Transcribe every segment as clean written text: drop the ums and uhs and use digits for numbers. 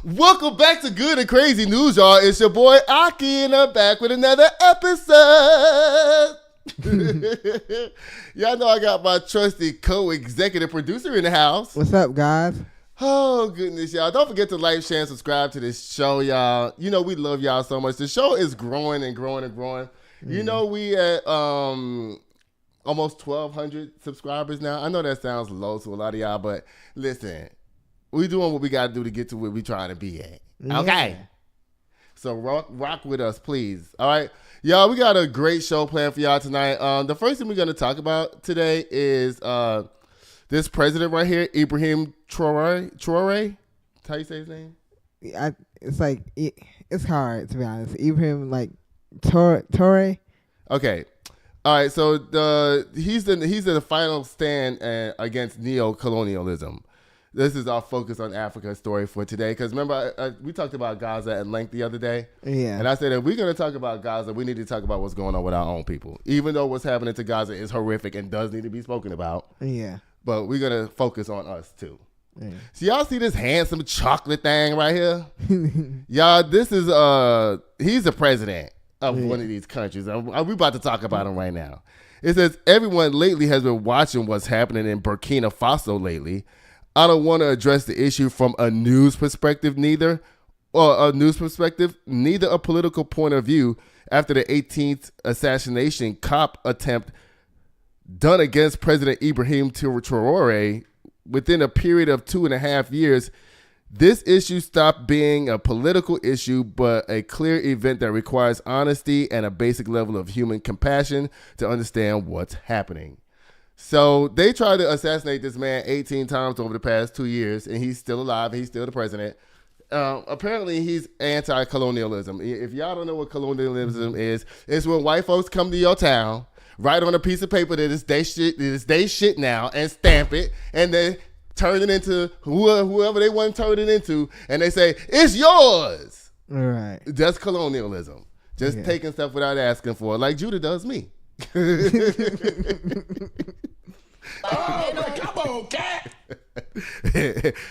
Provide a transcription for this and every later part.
Welcome back to Good and Crazy News, y'all. It's your boy Aki, and I'm back with another episode. Y'all know I got my trusty co-executive producer in the house. What's up, guys? Oh, goodness, y'all. Don't forget to like, share, and subscribe to this show, y'all. You know we love y'all so much. The show is growing and growing and growing. You know we at almost 1,200 subscribers now. I know that sounds low to a lot of y'all, but listen, we doing what we got to do to get to where we trying to be at. Okay? So rock with us, please. All right? Y'all, we got a great show planned for y'all tonight. The first thing we're going to talk about today is this president right here, Ibrahim Traoré. Traoré? That's how you say his name? It's hard, to be honest. Ibrahim, Traoré. Okay. All right, so he's in the final stand against neo-colonialism. This is our focus on Africa story for today. Because remember, we talked about Gaza at length the other day. Yeah. And I said, if we're going to talk about Gaza, we need to talk about what's going on with our own people. Even though what's happening to Gaza is horrific and does need to be spoken about. Yeah. But we're going to focus on us, too. Yeah. So y'all see this handsome chocolate thing right here? Y'all, this is, he's the president of one of these countries. We're about to talk about him right now. It says, everyone lately has been watching what's happening in Burkina Faso lately. I don't want to address the issue from a news perspective, neither a political point of view after the 18th assassination cop attempt done against President Ibrahim Traoré within a period of 2.5 years. This issue stopped being a political issue, but a clear event that requires honesty and a basic level of human compassion to understand what's happening. So they tried to assassinate this man 18 times over the past 2 years, and he's still alive. He's still the president. Apparently, he's anti-colonialism. If y'all don't know what colonialism is, it's when white folks come to your town, write on a piece of paper that it's they shit now, and stamp it, and then turn it into whoever they want to turn it into, and they say, it's yours. All right. That's colonialism. Just taking stuff without asking for it, like Judah does me. Oh, come on, cat.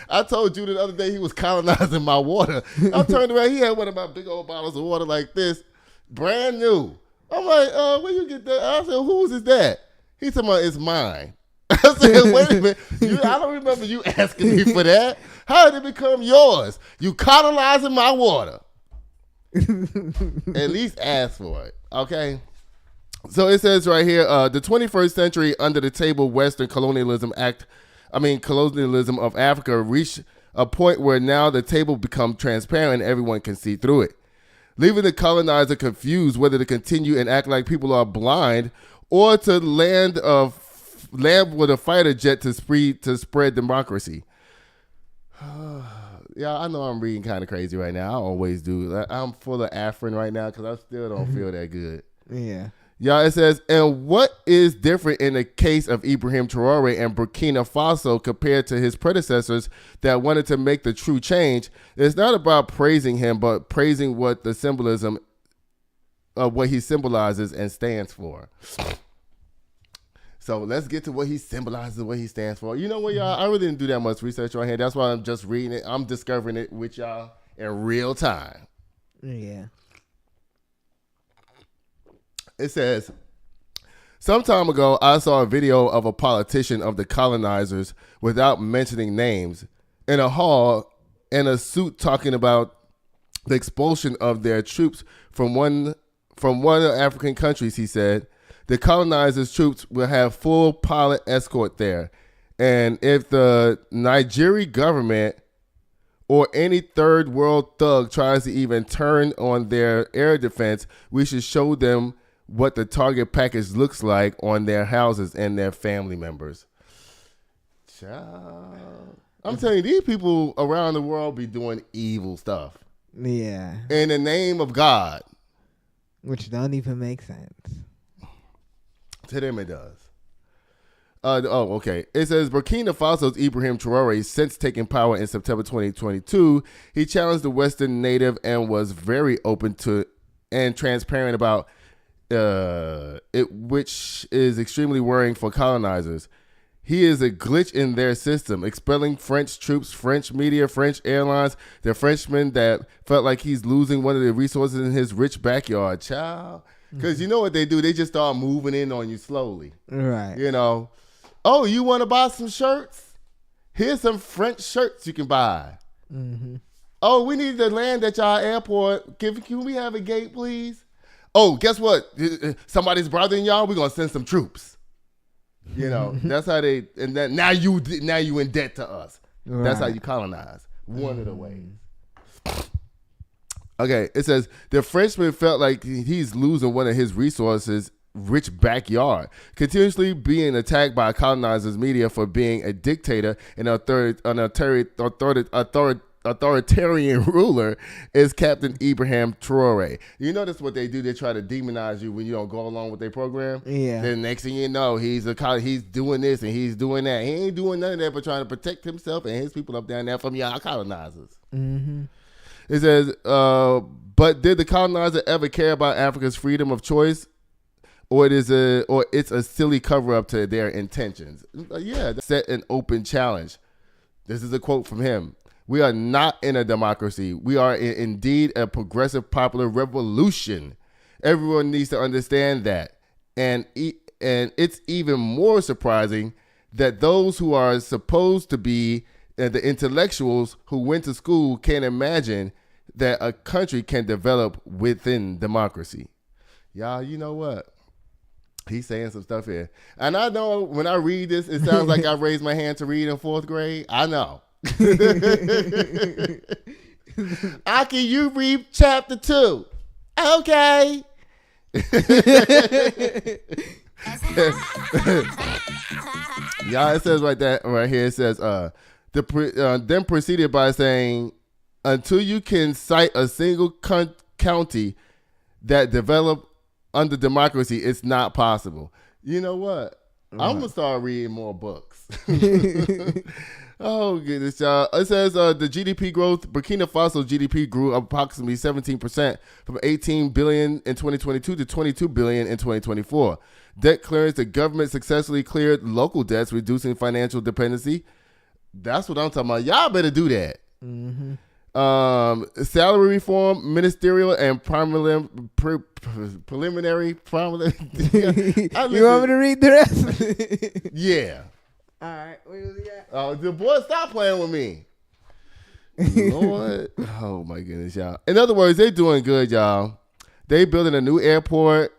I told you the other day he was colonizing my water. I turned around, he had one of my big old bottles of water like this, brand new. I'm like, where you get that? I said, whose is that? He said, it's mine. I said, wait a minute. I don't remember you asking me for that. How did it become yours? You colonizing my water. At least ask for it, okay? So it says right here, the 21st century under the table Western colonialism of Africa reached a point where now the table become transparent and everyone can see through it, leaving the colonizer confused whether to continue and act like people are blind or to land with a fighter jet to spread democracy. Yeah, I know I'm reading kind of crazy right now. I always do. I'm full of Afrin right now because I still don't feel that good. Yeah. Yeah, it says, and what is different in the case of Ibrahim Traoré and Burkina Faso compared to his predecessors that wanted to make the true change? It's not about praising him, but praising what the symbolism of what he symbolizes and stands for. So let's get to what he symbolizes and what he stands for. You know what, y'all? I really didn't do that much research right here. That's why I'm just reading it. I'm discovering it with y'all in real time. Yeah. It says, some time ago, I saw a video of a politician of the colonizers without mentioning names in a hall in a suit talking about the expulsion of their troops from one of African countries. He said, the colonizers' troops will have full pilot escort there. And if the Nigerian government or any third world thug tries to even turn on their air defense, we should show them what the target package looks like on their houses and their family members. Child. I'm telling you, these people around the world be doing evil stuff. Yeah. In the name of God. Which don't even make sense. To them it does. Okay. It says Burkina Faso's Ibrahim Traoré, since taking power in September 2022, he challenged the Western native and was very open to and transparent about it, which is extremely worrying for colonizers. He is a glitch in their system, expelling French troops, French media, French airlines, the Frenchman that felt like he's losing one of the resources in his rich backyard. Child. Because you know what they do? They just start moving in on you slowly. Right. You know, oh, you want to buy some shirts? Here's some French shirts you can buy. Mm-hmm. Oh, we need to land at y'all airport. Can we have a gate, please? Oh, guess what? Somebody's bothering y'all. We're gonna send some troops. You know, that's how they. And then now you in debt to us. Right. That's how you colonize. One of the ways. Okay, it says the Frenchman felt like he's losing one of his resources. Rich backyard, continuously being attacked by colonizers' media for being a dictator and authoritarian ruler is Captain Ibrahim Traoré. You notice what they do? They try to demonize you when you don't go along with their program. Yeah. Then next thing you know, he's doing this and he's doing that. He ain't doing none of that but trying to protect himself and his people up down there from y'all colonizers. Mm-hmm. It says, but did the colonizer ever care about Africa's freedom of choice? Or it's a silly cover up to their intentions. Yeah, set an open challenge. This is a quote from him. We are not in a democracy. We are indeed a progressive popular revolution. Everyone needs to understand that. And it's even more surprising that those who are supposed to be the intellectuals who went to school can't imagine that a country can develop within democracy. Y'all, you know what? He's saying some stuff here. And I know when I read this, it sounds like I raised my hand to read in 4th grade. I know. Aki, you read chapter 2. Okay. Y'all, it says right here, it says, then proceeded by saying, until you can cite a single county that developed under democracy, it's not possible. You know what? I'm going to start reading more books. Oh, goodness, y'all. It says the GDP growth, Burkina Faso GDP grew approximately 17% from 18 billion in 2022 to 22 billion in 2024. Debt clearance, the government successfully cleared local debts, reducing financial dependency. That's what I'm talking about. Y'all better do that. Mm-hmm. Salary reform, ministerial and preliminary. You want me to read the rest? Yeah. All right. Where was he at? Oh, the boy, stop playing with me. Lord. Oh, my goodness, y'all. In other words, they doing good, y'all. They building a new airport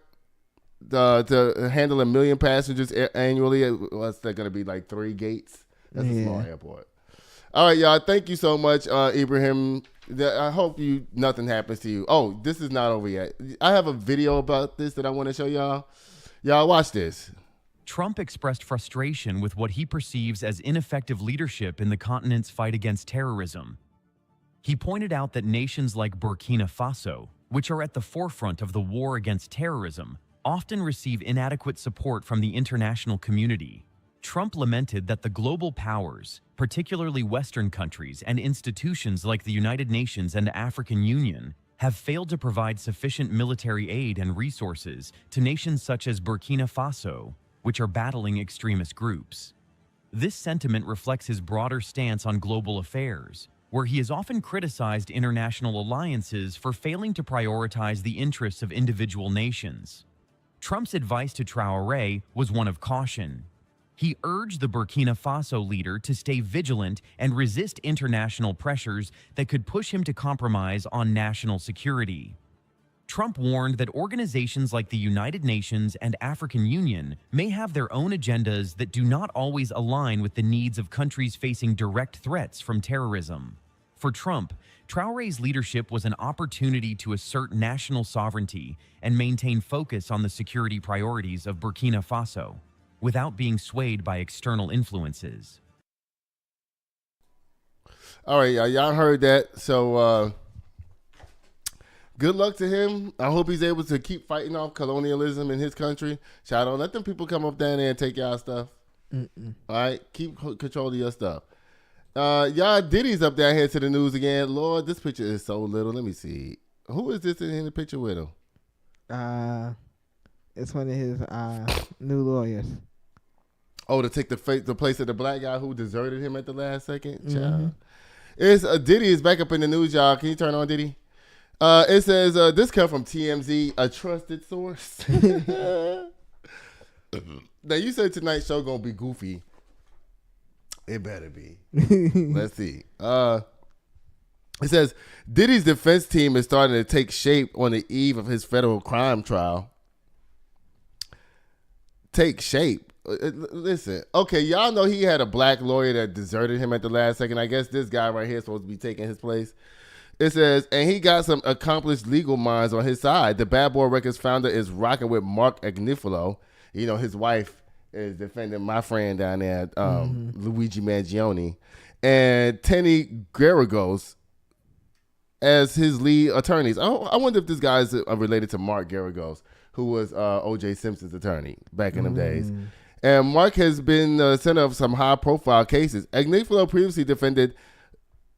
to handle 1 million passengers annually. What's that going to be, like 3 gates? That's a small airport. All right, y'all. Thank you so much, Ibrahim. I hope nothing happens to you. Oh, this is not over yet. I have a video about this that I want to show y'all. Y'all watch this. Trump expressed frustration with what he perceives as ineffective leadership in the continent's fight against terrorism. He pointed out that nations like Burkina Faso, which are at the forefront of the war against terrorism, often receive inadequate support from the international community. Trump lamented that the global powers, particularly Western countries and institutions like the United Nations and African Union, have failed to provide sufficient military aid and resources to nations such as Burkina Faso, which are battling extremist groups. This sentiment reflects his broader stance on global affairs, where he has often criticized international alliances for failing to prioritize the interests of individual nations. Trump's advice to Traoré was one of caution. He urged the Burkina Faso leader to stay vigilant and resist international pressures that could push him to compromise on national security. Trump warned that organizations like the United Nations and African Union may have their own agendas that do not always align with the needs of countries facing direct threats from terrorism. For Trump, Traoré's leadership was an opportunity to assert national sovereignty and maintain focus on the security priorities of Burkina Faso, without being swayed by external influences. All right, y'all heard that. So good luck to him. I hope he's able to keep fighting off colonialism in his country. Child, don't let them people come up down there and take y'all stuff. Mm-mm. All right, keep control of your stuff. Y'all, Diddy's up down here to the news again. Lord, this picture is so little. Let me see. Who is this in the picture with him? It's one of his new lawyers. Oh, to take the place of the black guy who deserted him at the last second? Child. It's Diddy is back up in the news, y'all. Can you turn on Diddy? It says, this comes from TMZ, a trusted source. Now, you said tonight's show going to be goofy. It better be. Let's see. It says, Diddy's defense team is starting to take shape on the eve of his federal crime trial. Take shape. Listen, okay, y'all know he had a black lawyer that deserted him at the last second. I guess this guy right here is supposed to be taking his place. It says, and he got some accomplished legal minds on his side. The Bad Boy Records founder is rocking with Mark Agnifilo. You know, his wife is defending my friend down there, Luigi Mangione, and Tenny Garagos as his lead attorneys. I wonder if this guy is related to Mark Garagos, who was O.J. Simpson's attorney back in them days. And Mark has been the center of some high-profile cases. Agnifilo previously defended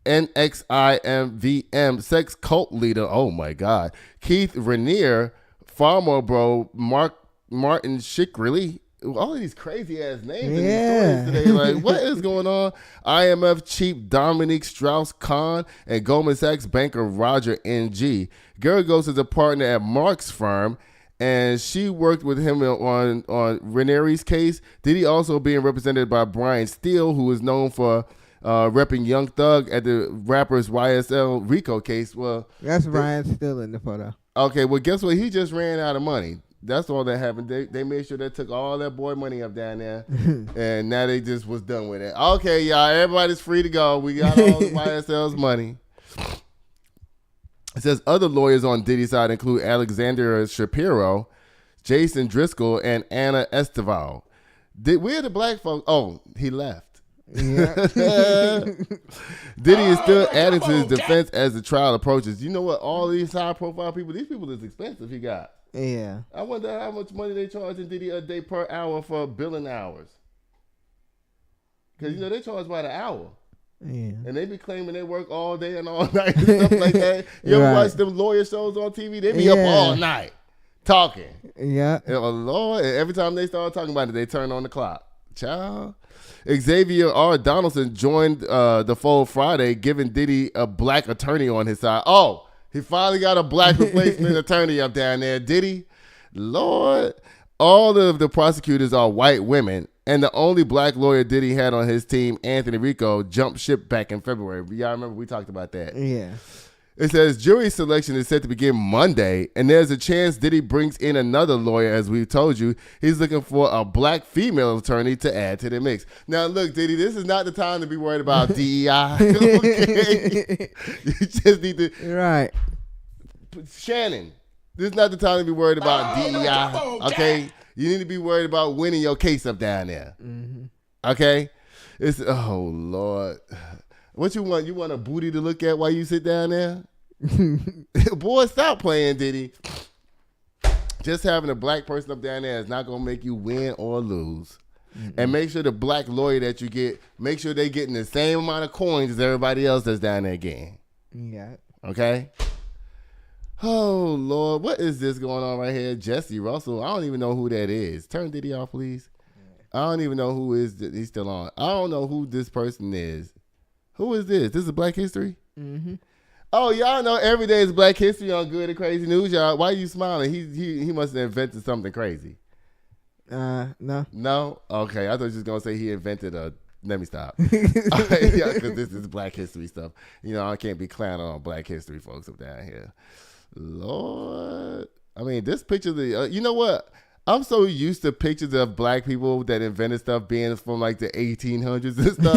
NXIVM sex cult leader, oh my God, Keith Raniere, Farmer Bro, Martin Shkreli. All of these crazy-ass names in these stories today. Like, what is going on? IMF chief Dominique Strauss-Kahn and Goldman Sachs banker Roger Ng. Garagos is a partner at Mark's firm, and she worked with him on Raniere's case. Diddy also being represented by Brian Steele, who is known for repping Young Thug at the rapper's YSL Rico case. Well, that's Brian Steele in the photo. Okay, well, guess what? He just ran out of money. That's all that happened. They made sure they took all that boy money up down there, and now they just was done with it. Okay, y'all, everybody's free to go. We got all the YSL's money. It says other lawyers on Diddy's side include Alexandra Shapiro, Jason Driscoll, and Anna Estival. Where the black folks? Oh, he left. Yeah. Diddy is still adding to his defense as the trial approaches. You know what? All these high-profile people, these people is expensive he got. Yeah. I wonder how much money they charging Diddy a day per hour for billing hours. Because, you know, they charge by the hour. Yeah. And they be claiming they work all day and all night and stuff like that. You ever watch them lawyer shows on TV? They be up all night talking. Yeah. Oh, Lord. And every time they start talking about it, they turn on the clock. Child. Xavier R. Donaldson joined the fold Friday, giving Diddy a black attorney on his side. Oh, he finally got a black replacement attorney up down there. Diddy? Lord. All of the prosecutors are white women. And the only black lawyer Diddy had on his team, Anthony Rico, jumped ship back in February. Y'all remember we talked about that. Yeah. It says jury selection is set to begin Monday, and there's a chance Diddy brings in another lawyer, as we told you. He's looking for a black female attorney to add to the mix. Now, look, Diddy, this is not the time to be worried about DEI. Okay? You just need to... Right. Shannon, this is not the time to be worried about DEI, okay? You need to be worried about winning your case up down there. Mm-hmm. Okay? It's, oh, Lord. What you want? You want a booty to look at while you sit down there? Boy, stop playing, Diddy. Just having a black person up down there is not going to make you win or lose. Mm-hmm. And make sure the black lawyer that you get, make sure they getting the same amount of coins as everybody else that's down there getting. Yeah. Okay? Oh, Lord. What is this going on right here? Jesse Russell. I don't even know who that is. Turn Diddy off, please. I don't even know who is he's still on. I don't know who this person is. Who is this? This is Black History? Mm-hmm. Oh, y'all know every day is Black History on Good and Crazy News, y'all. Why are you smiling? He must have invented something crazy. No. No? Okay. I thought you were just going to say he invented a... Let me stop. Because this is Black History stuff. You know, I can't be clowning on Black History folks up down here. Lord. I mean, this picture, you know what? I'm so used to pictures of black people that invented stuff being from like the 1800s and stuff.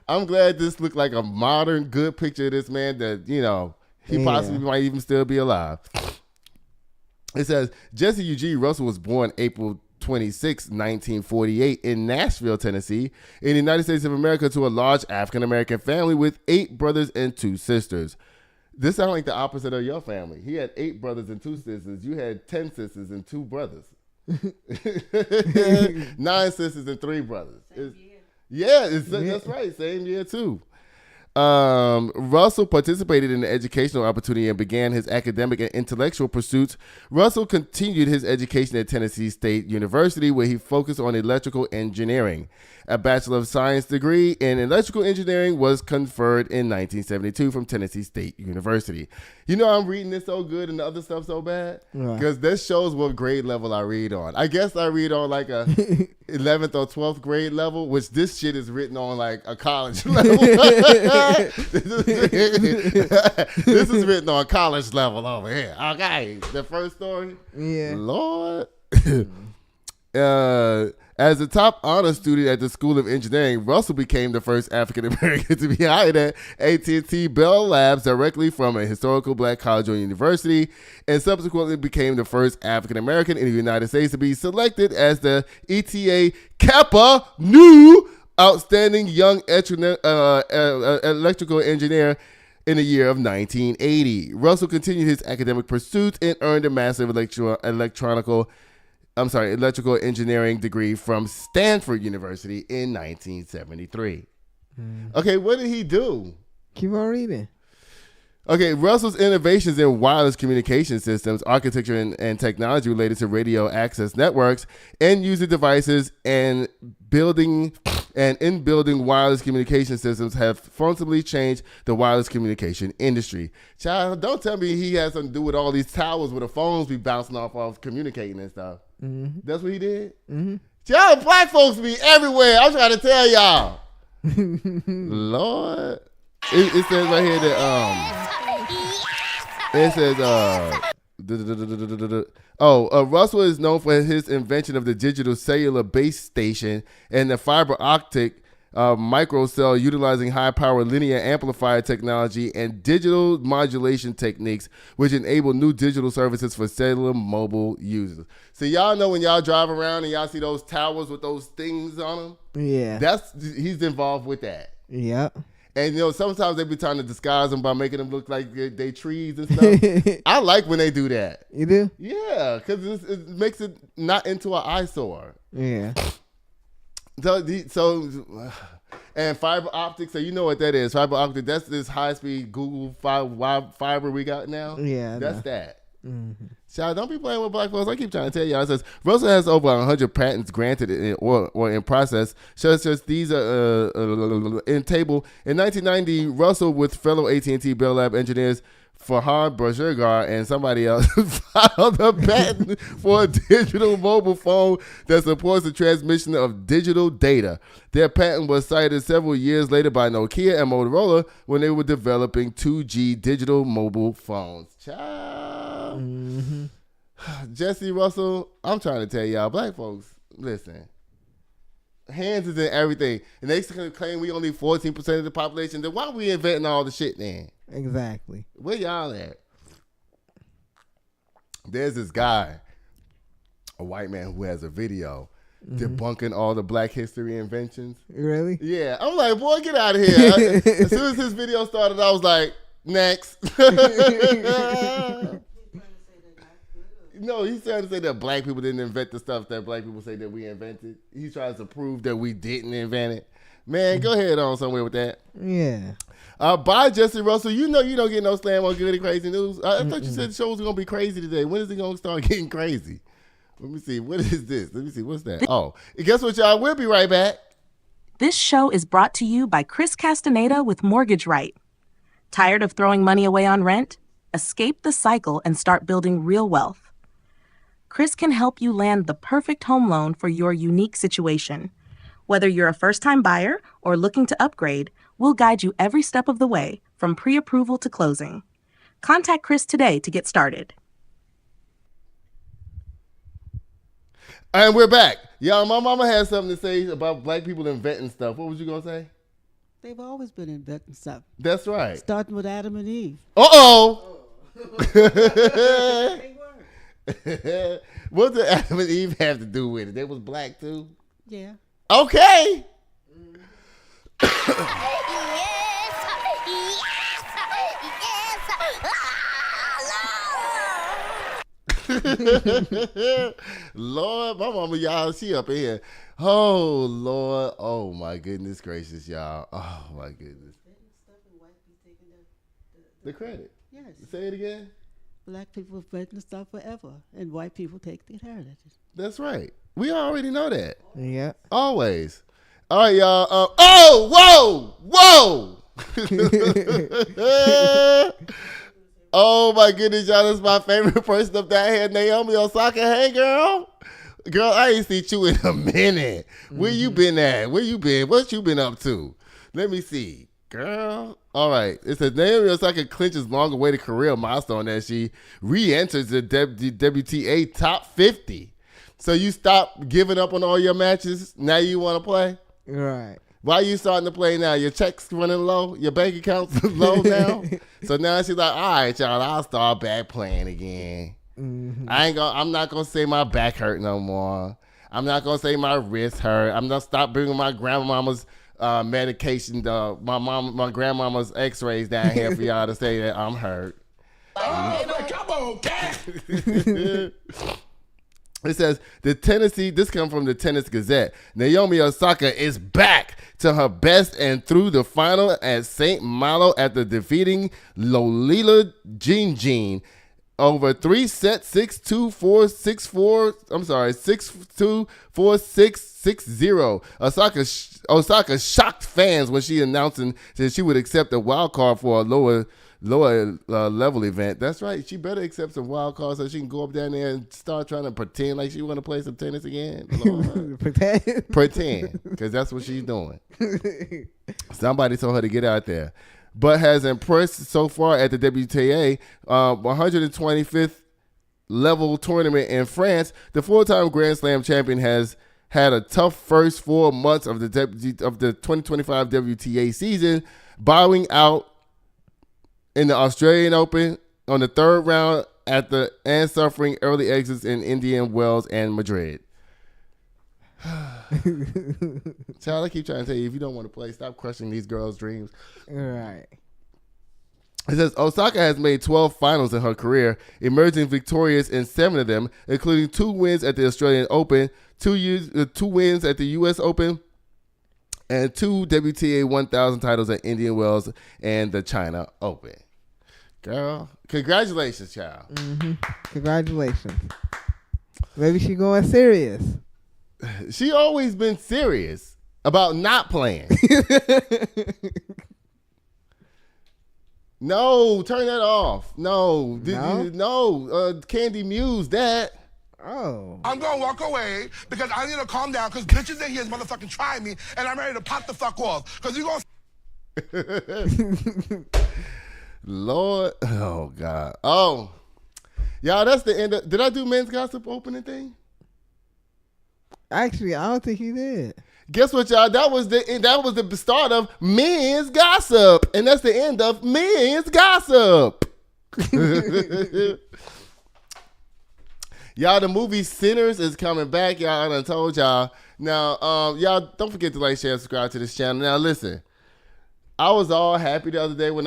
I'm glad this looked like a modern, good picture of this man that, you know, he possibly might even still be alive. It says, Jesse Eugene Russell was born April 26, 1948 in Nashville, Tennessee, in the United States of America to a large African-American family with 8 brothers and 2 sisters. This sounds like the opposite of your family. He had 8 brothers and 2 sisters. You had 10 sisters and 2 brothers. 9 sisters and 3 brothers. Same year. Yeah, that's right. Same year, too. Russell participated in the educational opportunity and began his academic and intellectual pursuits. Russell continued his education at Tennessee State University, where he focused on electrical engineering. A Bachelor of Science degree in electrical engineering was conferred in 1972 from Tennessee State University. You know, I'm reading this so good and the other stuff so bad because this shows what grade level I read on. I guess I read on like a 11th or 12th grade level, which this shit is written on like a college level. This is written on college level over here. Okay, the first story. Yeah. Lord. As a top honor student at the School of Engineering, Russell became the first African American to be hired at AT&T Bell Labs directly from a historical black college or university, and subsequently became the first African American in the United States to be selected as the ETA Kappa Nu Outstanding Young Electrical Engineer in the year of 1980. Russell continued his academic pursuits and earned a Master of Electrical Engineering degree from Stanford University in 1973. Okay, what did he do? Keep on reading. Okay, Russell's innovations in wireless communication systems, architecture, and technology related to radio access networks, end-user devices, and in-building wireless communication systems have fundamentally changed the wireless communication industry. Child, don't tell me he has something to do with all these towers where the phones be bouncing off communicating and stuff. Mm-hmm. That's what he did? Mm-hmm. Child, black folks be everywhere. I'm trying to tell y'all. Lord. It says right here that Russell is known for his invention of the digital cellular base station and the fiber optic microcell utilizing high-power linear amplifier technology and digital modulation techniques, which enable new digital services for cellular mobile users. So y'all know when y'all drive around and y'all see those towers with those things on them? Yeah. He's involved with that. Yeah. And, you know, sometimes they be trying to disguise them by making them look like they trees and stuff. I like when they do that. You do? Yeah, because it makes it not into an eyesore. Yeah. And fiber optics, so you know what that is. Fiber optic, that's this high-speed Google fiber we got now. Yeah. That's that. Mm-hmm. Child, don't be playing with black folks. I keep trying to tell y'all. It says Russell has over 100 patents granted or in process, such as these in table. In 1990, Russell, with fellow AT&T Bell Lab engineers Fahad Bajirgar and somebody else, filed a patent for a digital mobile phone that supports the transmission of digital data. Their patent was cited several years later by Nokia and Motorola when they were developing 2G digital mobile phones. Child. Mm-hmm. Jesse Russell, I'm trying to tell y'all, black folks, listen. Hands is in everything. And they claim we only 14% of the population. Then why are we inventing all the shit then? Exactly. Where y'all at? There's this guy, a white man who has a video debunking all the black history inventions. Really? Yeah. I'm like, boy, get out of here. As soon as his video started, I was like, next. No, he's trying to say that black people didn't invent the stuff that black people say that we invented. He tries to prove that we didn't invent it. Man, go ahead on somewhere with that. Yeah. Bye, Jesse Russell. You know you don't get no slam on Good and Crazy News. I thought you said the show was going to be crazy today. When is it going to start getting crazy? Let me see. What is this? Let me see. What's that? Oh, and guess what, y'all? We'll be right back. This show is brought to you by Chris Castaneda with Mortgage Right. Tired of throwing money away on rent? Escape the cycle and start building real wealth. Chris can help you land the perfect home loan for your unique situation. Whether you're a first-time buyer or looking to upgrade, we'll guide you every step of the way, from pre-approval to closing. Contact Chris today to get started. And we're back. Y'all, my mama had something to say about black people inventing stuff. What was you going to say? They've always been inventing stuff. That's right. Starting with Adam and Eve. Uh-oh. What did Adam and Eve have to do with it? They was black too? Yeah. Okay. Lord, my mama, y'all, she up in here. Oh, Lord. Oh, my goodness gracious, y'all. Oh, my goodness. The credit. Yes. Say it again. Black people have written stuff forever, and white people take the heritage. That's right. We already know that. Yeah. Always. All right, y'all. Oh, whoa. Oh, my goodness, y'all. That's my favorite person up there here, Naomi Osaka. Hey, girl. Girl, I ain't seen you in a minute. Where you been at? Where you been? What you been up to? Let me see. Girl. All right. It says Naomi Osaka clinches long-awaited career milestone as she re-enters the WTA top 50. So you stop giving up on all your matches? Now you want to play? Right. Why are you starting to play now? Your check's running low? Your bank account's low now? So now she's like, all right, y'all, I'll start back playing again. Mm-hmm. I'm not gonna say my back hurt no more. I'm not gonna say my wrist hurt. I'm gonna stop bringing my grandmama's medication, my grandmama's X-rays down here for y'all to say that I'm hurt. Oh, come on, cat. It says this comes from the Tennis Gazette. Naomi Osaka is back to her best and through the final at St. Malo after defeating Lolita Jean over 3 sets, 6-2, 4-6-4. I'm sorry, 6-2, 4-6, 6-0. Osaka shocked fans when she announcing that she would accept a wild card for a lower level event. That's right. She better accept some wild cards so she can go up down there and start trying to pretend like she want to play some tennis again. Pretend, because that's what she's doing. Somebody told her to get out there, but has impressed so far at the WTA 125th level tournament in France. The four-time Grand Slam champion has had a tough first 4 months of the 2025 WTA season, bowing out in the Australian Open on the third round and suffering early exits in Indian Wells and Madrid. Child, I keep trying to tell you, if you don't want to play, stop crushing these girls' dreams. Right. It says Osaka has made 12 finals in her career, emerging victorious in 7 of them, including 2 wins at the Australian Open, 2 wins at the U.S. Open, and 2 WTA 1000 titles at Indian Wells and the China Open. Girl, congratulations, child. Mm-hmm. Congratulations. Maybe she going serious. She always been serious about not playing. No, turn that off. No. Candy Muse that. Oh. I'm going to walk away because I need to calm down because bitches in here is motherfucking trying me and I'm ready to pop the fuck off because you're going to... Lord. Oh, God. Oh. Y'all, that's the end of... Did I do men's gossip opening thing? Actually, I don't think he did. Guess what, y'all? That was the start of men's gossip. And that's the end of men's gossip. Y'all, the movie Sinners is coming back. Y'all, I done told y'all. Now, y'all, don't forget to like, share, and subscribe to this channel. Now, listen. I was all happy the other day when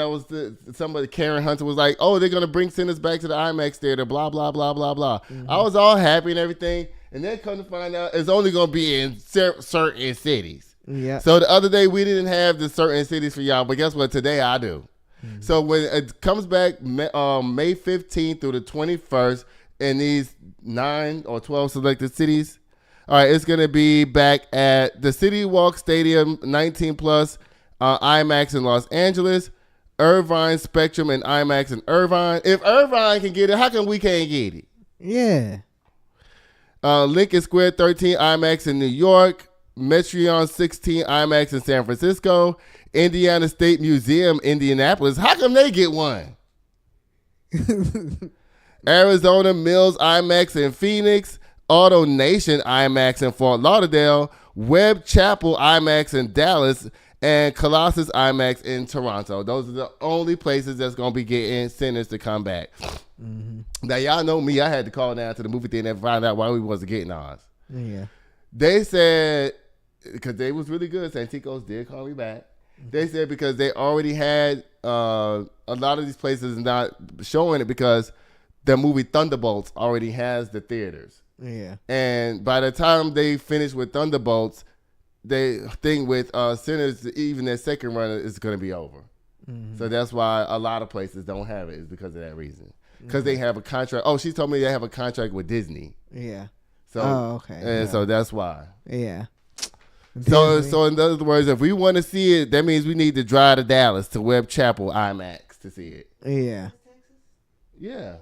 somebody, Karen Hunter, was like, oh, they're going to bring Sinners back to the IMAX theater, blah, blah, blah, blah, blah. Mm-hmm. I was all happy and everything. And then come to find out, it's only going to be in certain cities. Yeah. So the other day, we didn't have the certain cities for y'all. But guess what? Today, I do. Mm-hmm. So when it comes back May 15th through the 21st, in these 9 or 12 selected cities. All right, it's going to be back at the City Walk Stadium, 19 plus, IMAX in Los Angeles, Irvine Spectrum and IMAX in Irvine. If Irvine can get it, how come we can't get it? Yeah. Lincoln Square 13 IMAX in New York, Metreon 16 IMAX in San Francisco, Indiana State Museum, Indianapolis. How come they get one? Arizona Mills IMAX in Phoenix, Auto Nation IMAX in Fort Lauderdale, Webb Chapel IMAX in Dallas, and Colossus IMAX in Toronto. Those are the only places that's going to be getting Sinners to come back. Mm-hmm. Now, y'all know me. I had to call down to the movie theater and find out why we wasn't getting ours. Yeah. They said, because they was really good, Santos did call me back. Mm-hmm. They said because they already had a lot of these places not showing it because the movie Thunderbolts already has the theaters. Yeah. And by the time they finish with Thunderbolts, they think with Sinners, even their second run is going to be over. So that's why a lot of places don't have it. Is because of that reason. Because they have a contract. Oh, she told me they have a contract with Disney. Yeah. So, okay. And so that's why. Yeah. So in other words, if we want to see it, that means we need to drive to Dallas to Webb Chapel IMAX to see it. Yeah. Yeah.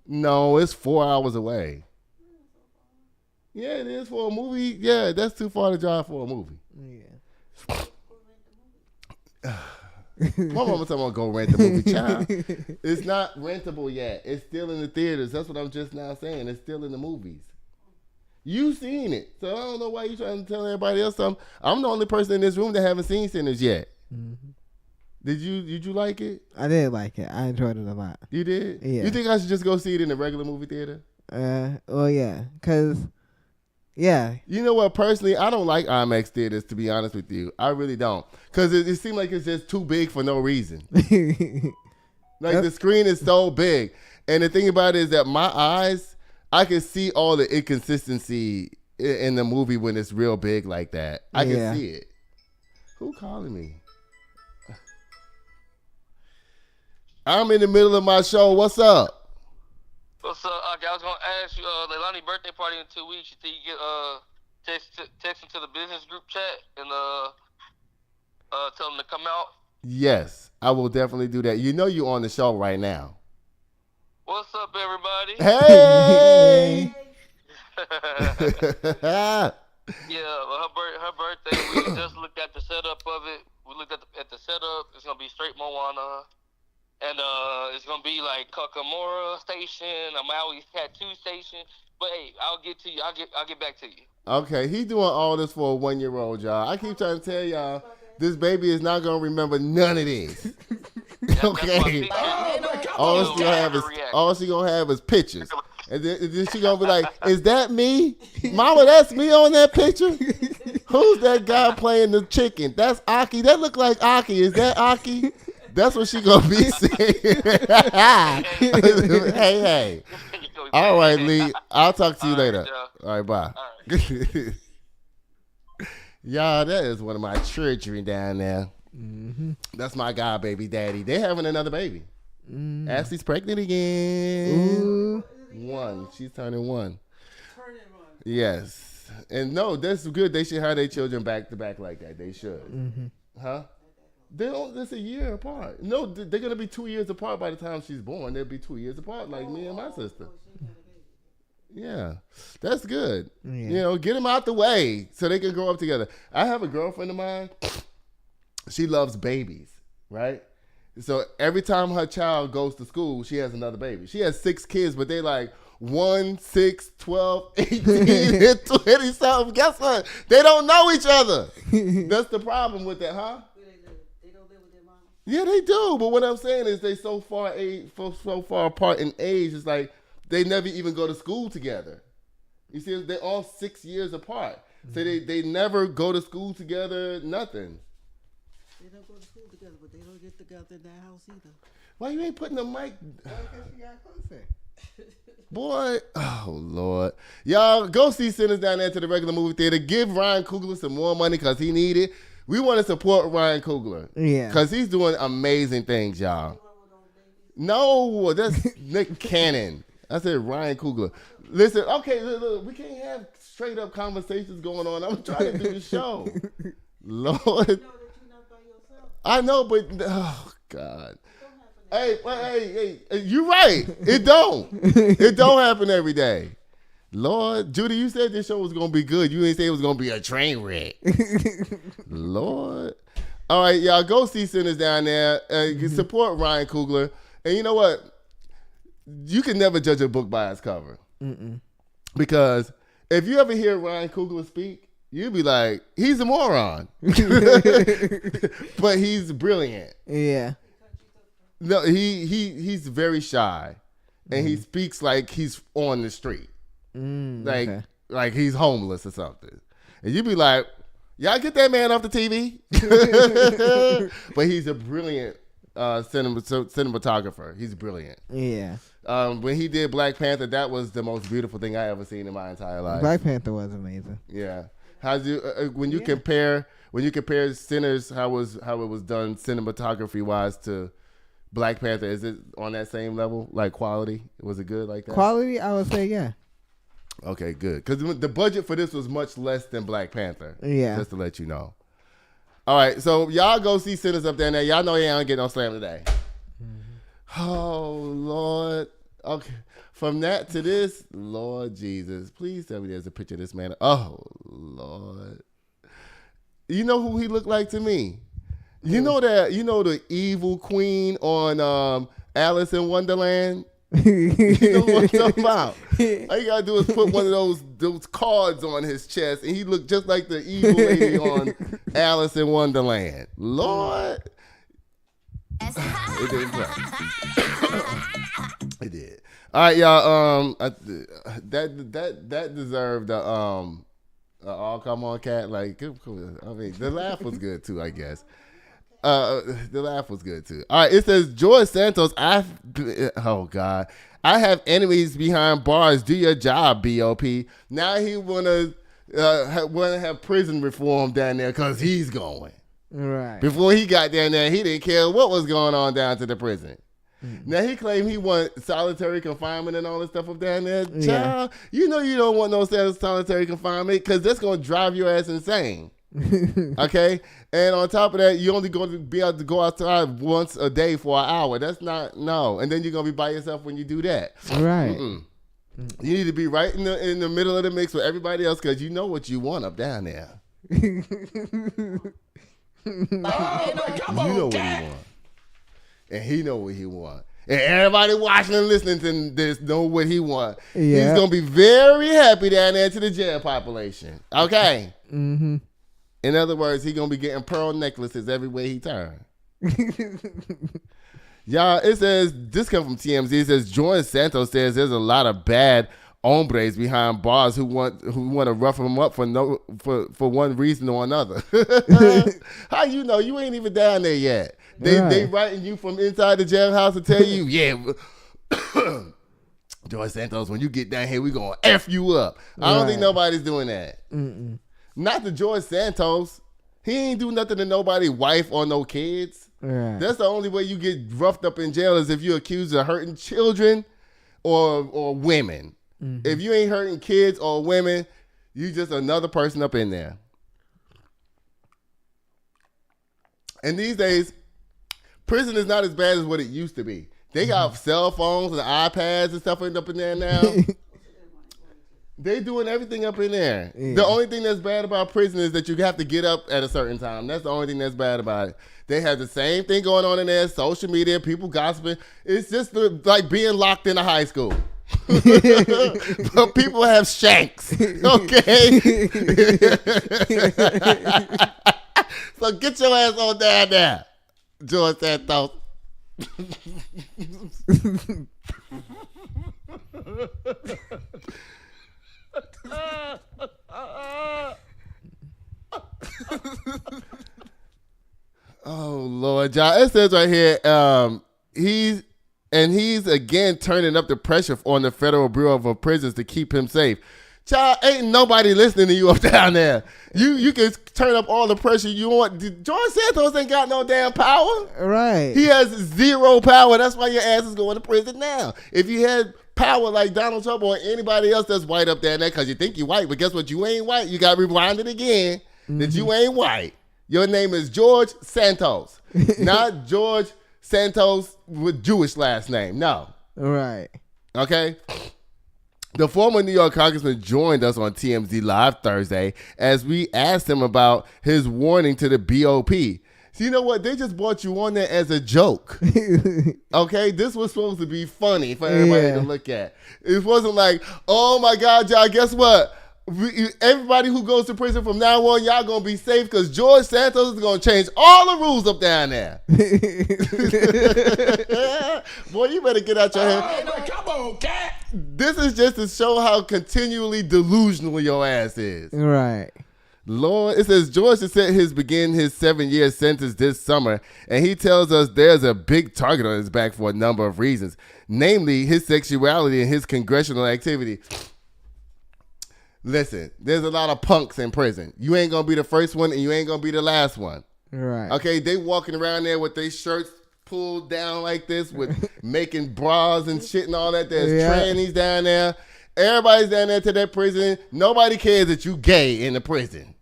No, it's 4 hours away. Yeah, it is for a movie. Yeah, that's too far to drive for a movie. Yeah. My mama talking about go rent the movie. Child, it's not rentable yet. It's still in the theaters. That's what I'm just now saying. It's still in the movies. You seen it, so I don't know why you trying to tell everybody else something. I'm the only person in this room that haven't seen Sinners yet. Mm-hmm. Did you like it? I did like it. I enjoyed it a lot. You did? Yeah. You think I should just go see it in the regular movie theater? Well, yeah, cause yeah. You know what? Personally, I don't like IMAX theaters. To be honest with you, I really don't, cause it seems like it's just too big for no reason. Like the screen is so big, and the thing about it is that my eyes, I can see all the inconsistency in the movie when it's real big like that. I can see it. Who calling me? I'm in the middle of my show. What's up? What's up? Okay, I was gonna ask you, Leilani's birthday party in 2 weeks. You think you get text him to the business group chat and tell them to come out? Yes, I will definitely do that. You know you're on the show right now. What's up, everybody? Hey! Yeah, her birthday. We just looked at the setup of it. We looked at the setup. It's gonna be straight Moana. And it's gonna be like Kakamora Station, a Maui Tattoo Station. But hey, I'll get to you. I'll get back to you. Okay, he doing all this for a 1-year-old, y'all. I keep trying to tell y'all, this baby is not gonna remember none of this. Okay. All she gonna have is pictures. And then she gonna be like, "Is that me, Mama? That's me on that picture. Who's that guy playing the chicken? That's Aki. That look like Aki. Is that Aki?" That's what she gonna be saying. Hey. All right, Lee. I'll talk to you later. All right, bye. All right. Y'all, that is one of my children down there. Mm-hmm. That's my god baby daddy. They having another baby. Ashley's pregnant again. Ooh. 1. She's turning 1. Yes. And no, that's good. They should have their children back to back like that. They should. Mm-hmm. Huh? They don't. That's a year apart. No, they're gonna be 2 years apart by the time she's born. They'll be 2 years apart, like me and my sister. Yeah, that's good. Yeah. You know, get them out the way so they can grow up together. I have a girlfriend of mine. She loves babies, right? So every time her child goes to school, she has another baby. She has 6 kids, but they like 1, 6, 12, 18, 20 something. Guess what? They don't know each other. That's the problem with that, huh? Yeah, they do. But what I'm saying is they so far apart in age. It's like they never even go to school together. You see, they're all 6 years apart. So they never go to school together, nothing. They don't go to school together, but they don't get together in that house either. Why you ain't putting the mic? Boy, oh Lord. Y'all, go see Sinners down there to the regular movie theater. Give Ryan Coogler some more money because he need it. We want to support Ryan Coogler. Yeah. Because he's doing amazing things, y'all. No, that's Nick Cannon. I said Ryan Coogler. Listen, okay, look, we can't have straight up conversations going on. I'm trying to do the show. Lord. I know, but, oh, God. Hey, you're right. It don't. It don't happen every day. Lord, Judy, you said this show was going to be good. You didn't say it was going to be a train wreck. Lord. All right, y'all, go see Sinners down there. Support Ryan Coogler. And you know what? You can never judge a book by its cover. Mm-mm. Because if you ever hear Ryan Coogler speak, you'll be like, he's a moron. But he's brilliant. Yeah. No, he's very shy. And he speaks like he's on the street. Like he's homeless or something. And you be like, y'all get that man off the TV. But he's a brilliant cinematographer. He's brilliant. Yeah. When he did Black Panther, that was the most beautiful thing I ever seen in my entire life. Black Panther was amazing. Yeah. How's you when you compare when you compare Sinners, how it was done cinematography wise to Black Panther, is it on that same level, like quality? Was it good like that? Quality, I would say, yeah. Okay, good. Because the budget for this was much less than Black Panther. Yeah. Just to let you know. All right, so y'all go see Sinners up there now. Y'all know y'all don't get no slam today. Mm-hmm. Oh, Lord. Okay. From that to this, Lord Jesus, please tell me there's a picture of this man. Oh, Lord. You know who he looked like to me? You know the evil queen on Alice in Wonderland? You know what I'm talking about? All you gotta do is put one of those cards on his chest, and he looked just like the evil lady on Alice in Wonderland. Lord, it didn't play. It did. All right, y'all. That deserved the oh, come on, cat. Like, I mean, the laugh was good too, I guess. The laugh was good too. All right, it says George Santos. Oh God, I have enemies behind bars. Do your job, BOP. Now he wanna have prison reform down there because he's going. Right. Before he got down there, he didn't care what was going on down to the prison. Mm-hmm. Now he claimed he want solitary confinement and all this stuff up down there. Child, yeah. You know you don't want no solitary confinement because that's gonna drive your ass insane. Okay, and on top of that, you only going to be able to go outside once a day for an hour. That's not and then you're gonna be by yourself when you do that. Right. You need to be right in the middle of the mix with everybody else because you know what you want up down there. You know what he want, and he know what he want, and everybody watching and listening to this know what he want. Yeah. He's gonna be very happy down there to the jail population. Okay. Mm-hmm. In other words, he's going to be getting pearl necklaces everywhere he turns. Y'all, it says, this comes from TMZ. It says, George Santos says there's a lot of bad hombres behind bars who want to rough him up for one reason or another. How you know? You ain't even down there yet. They writing you from inside the jailhouse to tell you, yeah, George Santos, when you get down here, we going to F you up. I don't think nobody's doing that. Mm-mm. Not to George Santos. He ain't do nothing to nobody, wife or no kids. Right. That's the only way you get roughed up in jail is if you're accused of hurting children or women. Mm-hmm. If you ain't hurting kids or women, you just another person up in there. And these days, prison is not as bad as what it used to be. They got cell phones and iPads and stuff up in there now. They doing everything up in there. Yeah. The only thing that's bad about prison is that you have to get up at a certain time. That's the only thing that's bad about it. They have the same thing going on in there, social media, people gossiping. It's just like being locked in a high school. But people have shanks, okay? So get your ass on down there, George Santos. Oh Lord, John. It says right here, he's again turning up the pressure on the Federal Bureau of Prisons to keep him safe. Child, ain't nobody listening to you up down there. You can turn up all the pressure you want. George Santos ain't got no damn power. Right. He has zero power. That's why your ass is going to prison now. If you had power like Donald Trump or anybody else that's white up there because you think you white, but guess what? You ain't white. You got reminded again that you ain't white. Your name is George Santos, not George Santos with Jewish last name. No. Right. Okay. The former New York congressman joined us on TMZ Live Thursday as we asked him about his warning to the BOP. So you know what? They just brought you on there as a joke. Okay? This was supposed to be funny for everybody to look at. It wasn't like, oh my God, y'all, guess what? Everybody who goes to prison from now on, y'all gonna be safe because George Santos is gonna change all the rules up down there. Boy, you better get out your head. Oh, come on, cat. This is just to show how continually delusional your ass is. Right. Lord, it says George has begin his 7-year sentence this summer, and he tells us there's a big target on his back for a number of reasons, namely his sexuality and his congressional activity. Listen, there's a lot of punks in prison. You ain't gonna be the first one, and you ain't gonna be the last one. Right. Okay, they walking around there with their shirts pulled down like this, with making bras and shit and all that. There's trannies down there. Everybody's down there to that prison. Nobody cares that you gay in the prison.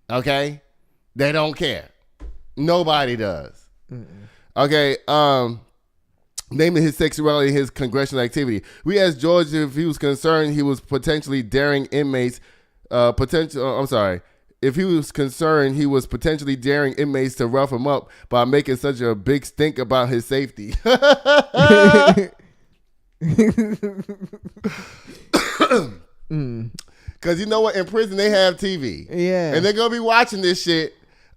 Okay, they don't care. Nobody does. Okay. Naming his sexuality, his congressional activity. We asked George if he was concerned he was potentially daring inmates. If he was concerned he was potentially daring inmates to rough him up by making such a big stink about his safety. Because you know what? In prison, they have TV. Yeah. And they're going to be watching this shit.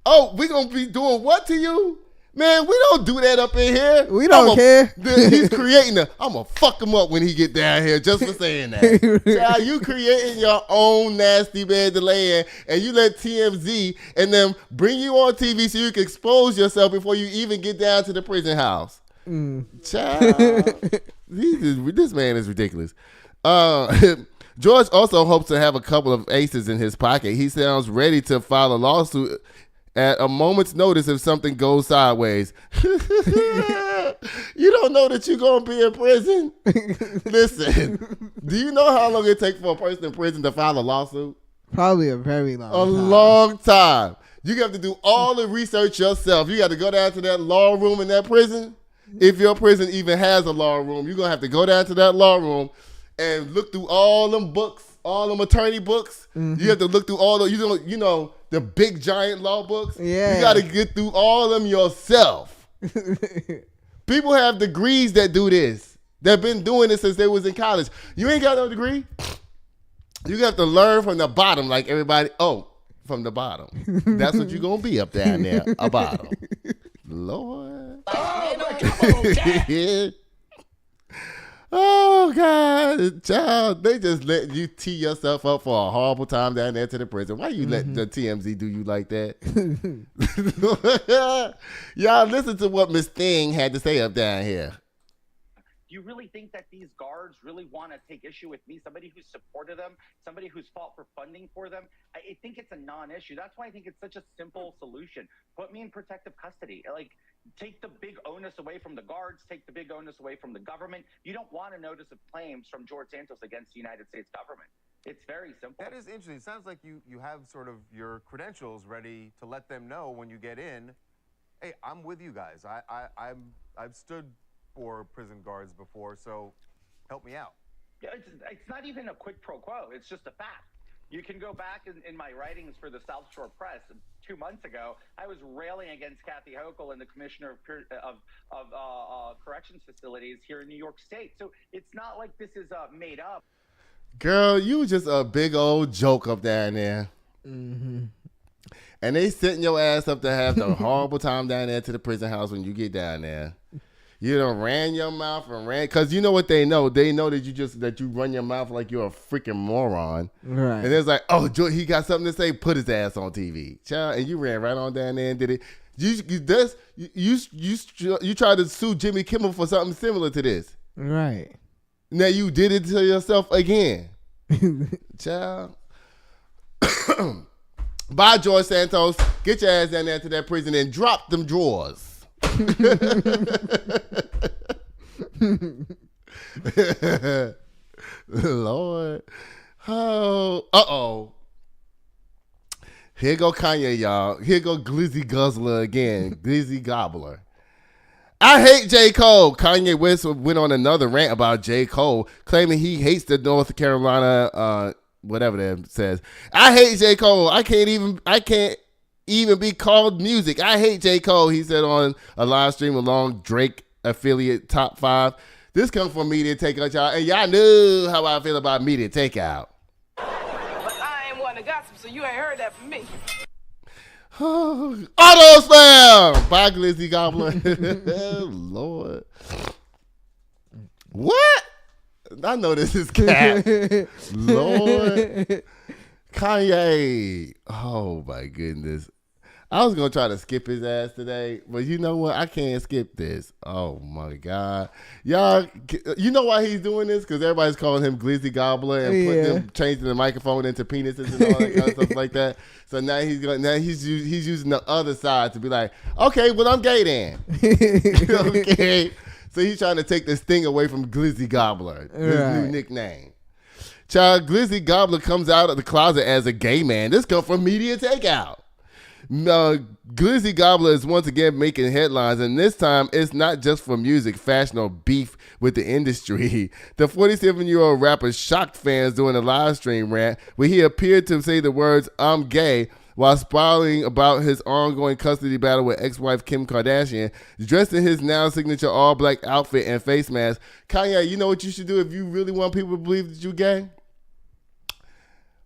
Oh, we going to be doing what to you? Man, we don't do that up in here. We don't care. He's creating I'm going to fuck him up when he get down here just for saying that. Child, you creating your own nasty bed to lay in, and you let TMZ and them bring you on TV so you can expose yourself before you even get down to the prison house. Child, this man is ridiculous. George also hopes to have a couple of aces in his pocket. He sounds ready to file a lawsuit at a moment's notice if something goes sideways. You don't know that you're going to be in prison? Listen, do you know how long it takes for a person in prison to file a lawsuit? Probably a very long time. Long time. You have to do all the research yourself. You got to go down to that law room in that prison. If your prison even has a law room, you're going to have to go down to that law room and look through all them books, all them attorney books. You have to look through all the, the big giant law books. Yeah. You got to get through all of them yourself. People have degrees that do this. They've been doing this since they was in college. You ain't got no degree. You have to learn from the bottom like everybody. Oh, from the bottom. That's what you're going to be up down there, a bottom. Lord. Oh, God, child, they just let you tee yourself up for a horrible time down there to the prison. Why you let the TMZ do you like that? Y'all listen to what Miss Thing had to say up down here. Do you really think that these guards really want to take issue with me, somebody who's supported them, somebody who's fought for funding for them? I think it's a non-issue. That's why I think it's such a simple solution. Put me in protective custody. Like, take the big onus away from the guards, take the big onus away from the government. You don't want a notice of claims from George Santos against the United States government. It's very simple. That is interesting. It sounds like you have sort of your credentials ready to let them know when you get in, hey, I'm with you guys. I've stood for prison guards before, so help me out. Yeah, it's not even a quid pro quo. It's just a fact. You can go back in my writings for the South Shore Press 2 months ago. I was railing against Kathy Hochul and the commissioner of corrections facilities here in New York State. So it's not like this is made up. Girl, you just a big old joke up down there. And they setting your ass up to have the horrible time down there to the prison house when you get down there. You done ran your mouth and ran, because you know what they know. They know that you run your mouth like you're a freaking moron. Right. And it's like, oh, he got something to say, put his ass on TV. Child, and you ran right on down there and did it. You tried to sue Jimmy Kimmel for something similar to this. Right. Now you did it to yourself again. Child. Bye, George Santos. Get your ass down there to that prison and drop them drawers. Lord. Oh. Here go Kanye, y'all. Here go Glizzy Guzzler again. Glizzy Gobbler. I hate J. Cole. Kanye West went on another rant about J. Cole, claiming he hates the North Carolina, whatever that says. I hate J. Cole. I can't even be called music. I hate J. Cole, he said on a live stream along Drake affiliate top 5. This comes from Midea Takeout, y'all. And y'all know how I feel about Midea Takeout. But I ain't one to gossip, so you ain't heard that from me. Auto Slam! Bye, Glizzy Gobbler. Lord. What? I know this is cat. Lord. Kanye. Oh, my goodness. I was gonna try to skip his ass today, but you know what? I can't skip this. Oh my god, y'all! You know why he's doing this? Because everybody's calling him Glizzy Gobbler and putting him, changing the microphone into penises and all that kind of stuff like that. So now he's using the other side to be like, okay, well I'm gay then. Okay, so he's trying to take this thing away from Glizzy Gobbler, his new nickname. Child, Glizzy Gobbler comes out of the closet as a gay man. This comes from Midea Takeout. Glizzy Gobbler is once again making headlines, and this time it's not just for music, fashion, or beef with the industry. The 47-year-old rapper shocked fans during a live stream rant where he appeared to say the words, "I'm gay," while spiraling about his ongoing custody battle with ex-wife Kim Kardashian, dressed in his now signature all-black outfit and face mask. Kanye, you know what you should do if you really want people to believe that you're gay?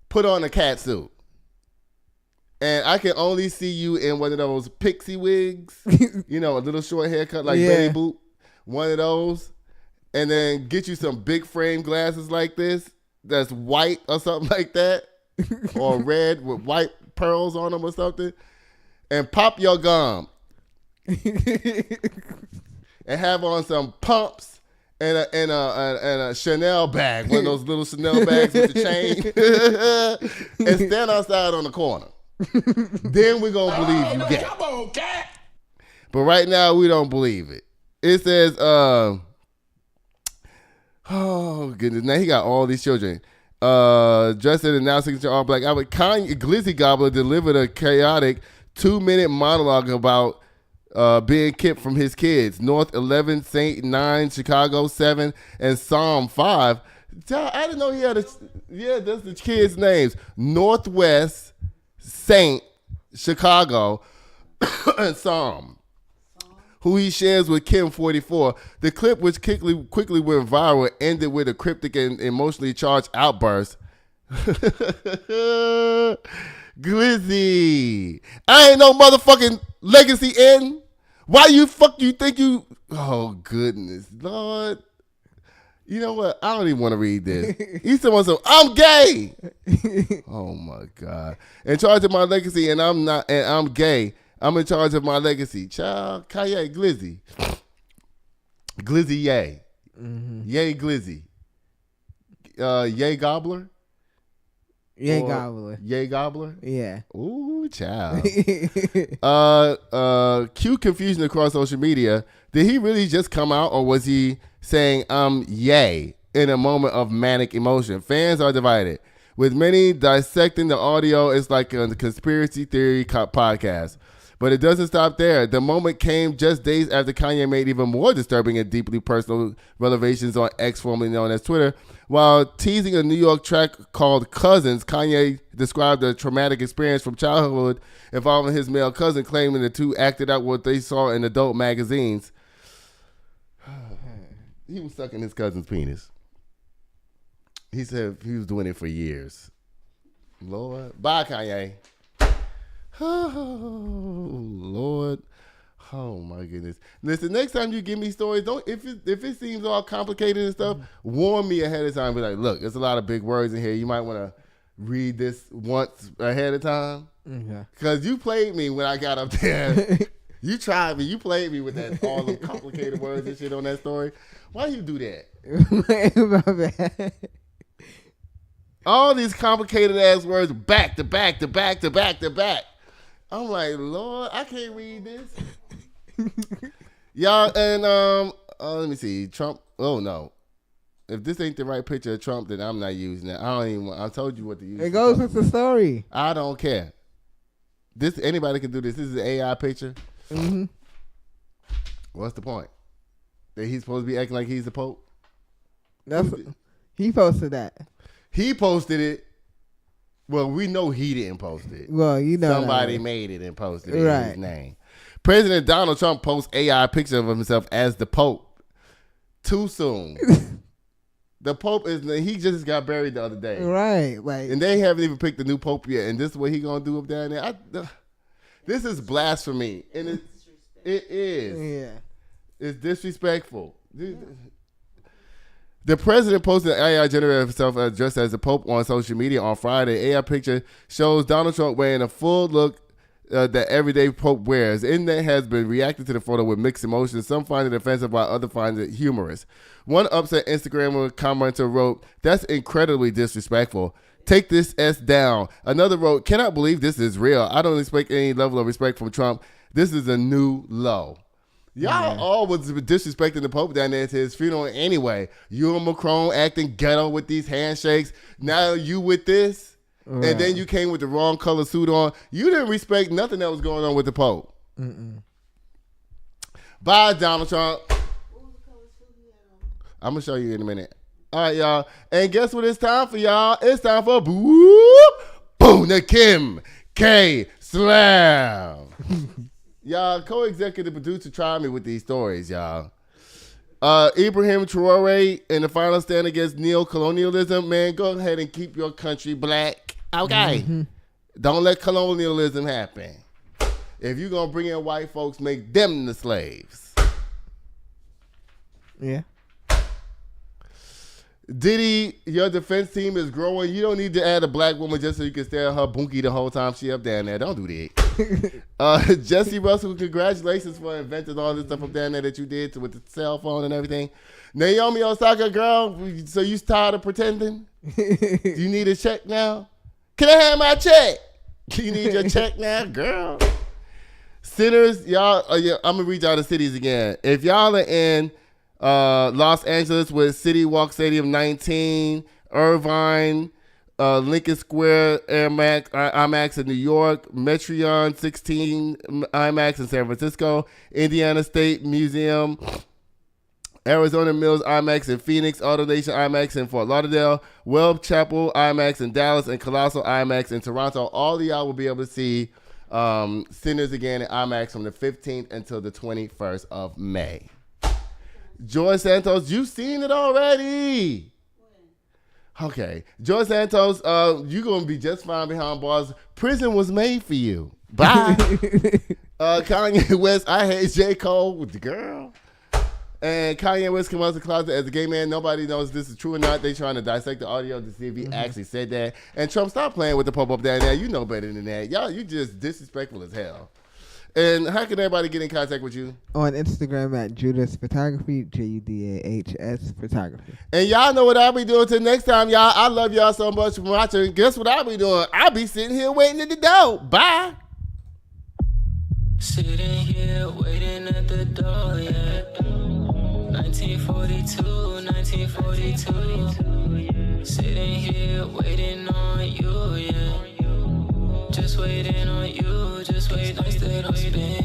Put on a cat suit. And I can only see you in one of those pixie wigs, you know, a little short haircut like Betty Boop, one of those, and then get you some big frame glasses like this that's white or something like that, or red with white pearls on them or something, and pop your gum, and have on some pumps and a Chanel bag, one of those little Chanel bags with the chain, and stand outside on the corner. Then we're going to believe you gay. Come on, cat. But right now, we don't believe it. It says, oh, goodness. Now he got all these children. Dressed in a now signature all black outfit. Glizzy Gobbler delivered a chaotic 2-minute monologue about being kept from his kids. North 11, Saint 9, Chicago 7, and Psalm 5. I didn't know he had that's the kids' names. Northwest, Saint, Chicago, and Psalm, who he shares with Kim 44. The clip, which quickly went viral, ended with a cryptic and emotionally charged outburst. Glizzy, I ain't no motherfucking legacy in. Why you think you? Oh goodness, Lord. You know what? I don't even want to read this. He's someone so I'm gay. Oh my God. In charge of my legacy, and I'm not, and I'm gay. I'm in charge of my legacy. Child, Kanye, Glizzy. Glizzy, yay. Mm-hmm. Yay, Glizzy. Yay, Gobbler. Yay, Gobbler. Yay, Gobbler. Yeah. Ooh, child. Cute confusion across social media. Did he really just come out, or was he saying yay in a moment of manic emotion? Fans are divided, with many dissecting the audio. It's like a conspiracy theory podcast. But it doesn't stop there. The moment came just days after Kanye made even more disturbing and deeply personal revelations on X, formerly known as Twitter. While teasing a New York track called Cousins, Kanye described a traumatic experience from childhood involving his male cousin, claiming the two acted out what they saw in adult magazines. He was sucking his cousin's penis. He said he was doing it for years. Lord. Bye, Kanye. Oh, Lord. Oh, my goodness. Listen, next time you give me stories, if it seems all complicated and stuff, warn me ahead of time. Be like, look, there's a lot of big words in here. You might want to read this once ahead of time. Because you played me when I got up there. You tried me. You played me with that all the complicated words and shit on that story. Why you do that? My bad. All these complicated ass words back to back to back to back to back. I'm like, Lord, I can't read this. Y'all, and let me see. Trump. Oh no. If this ain't the right picture of Trump, then I'm not using it. I don't even want, I told you what to use. It goes with the story. I don't care. Anybody can do this. This is an AI picture. Mm-hmm. What's the point? That he's supposed to be acting like he's the Pope? He posted that. He posted it. Well, we know he didn't post it. Well, you know. Somebody made it and posted it in his name. President Donald Trump posts AI picture of himself as the Pope. Too soon. The Pope he just got buried the other day. Right. And they haven't even picked the new Pope yet. And this is what he going to do up down there. This is blasphemy. And it is. Yeah. It's disrespectful. The president posted an AI generated himself dressed as the Pope on social media on Friday. AI picture shows Donald Trump wearing a full look that everyday Pope wears. Internet has been reacting to the photo with mixed emotions. Some find it offensive while others find it humorous. One upset Instagram commenter wrote, "That's incredibly disrespectful. Take this S down." Another wrote, "Cannot believe this is real. I don't expect any level of respect from Trump. This is a new low." Y'all all was disrespecting the Pope down there at his funeral anyway. You and Macron acting ghetto with these handshakes. Now you with this? Right. And then you came with the wrong color suit on. You didn't respect nothing that was going on with the Pope. Bye, Donald Trump. I'm going to show you in a minute. All right, y'all. And guess what it's time for, y'all? It's time for Boom the Kim K Slammm. Y'all, co-executive producer tried me with these stories, y'all. Ibrahim Traoré in the final stand against neo-colonialism. Man, go ahead and keep your country black. Okay. Don't let colonialism happen. If you're going to bring in white folks, make them the slaves. Yeah. Diddy, your defense team is growing. You don't need to add a black woman just so you can stare at her bunkie the whole time she up down there. Don't do that. Jesse Russell, congratulations for inventing all this stuff up down there that you did with the cell phone and everything. Naomi Osaka, girl, so you tired of pretending? You need a check now? Can I have my check? You need your check now, girl? Sinners, y'all, I'm going to read y'all the cities again. If y'all are in Los Angeles with City Walk Stadium 19, Irvine, Lincoln Square, IMAX in New York, Metreon 16, IMAX in San Francisco, Indiana State Museum, Arizona Mills IMAX in Phoenix, Auto Nation IMAX in Fort Lauderdale, Webb Chapel IMAX in Dallas, and Colossal IMAX in Toronto. All of y'all will be able to see Sinners again in IMAX from the 15th until the 21st of May. George Santos, you've seen it already. Okay. George Santos, you're going to be just fine behind bars. Prison was made for you. Bye. Kanye West, I hate J. Cole with the girl. And Kanye West came out of the closet as a gay man. Nobody knows if this is true or not. They trying to dissect the audio to see if he actually said that. And Trump, stop playing with the Pope up there. You know better than that. Y'all, you just disrespectful as hell. And how can everybody get in contact with you? On Instagram at Judas Photography, JUDAHS Photography. And y'all know what I'll be doing till next time, y'all. I love y'all so much for watching. Guess what I'll be doing? I'll be sitting here waiting at the door. Bye. Sitting here waiting at the door, yeah. 1942. Sitting here waiting on you, yeah. Just waiting on you, just waiting, stay on spin.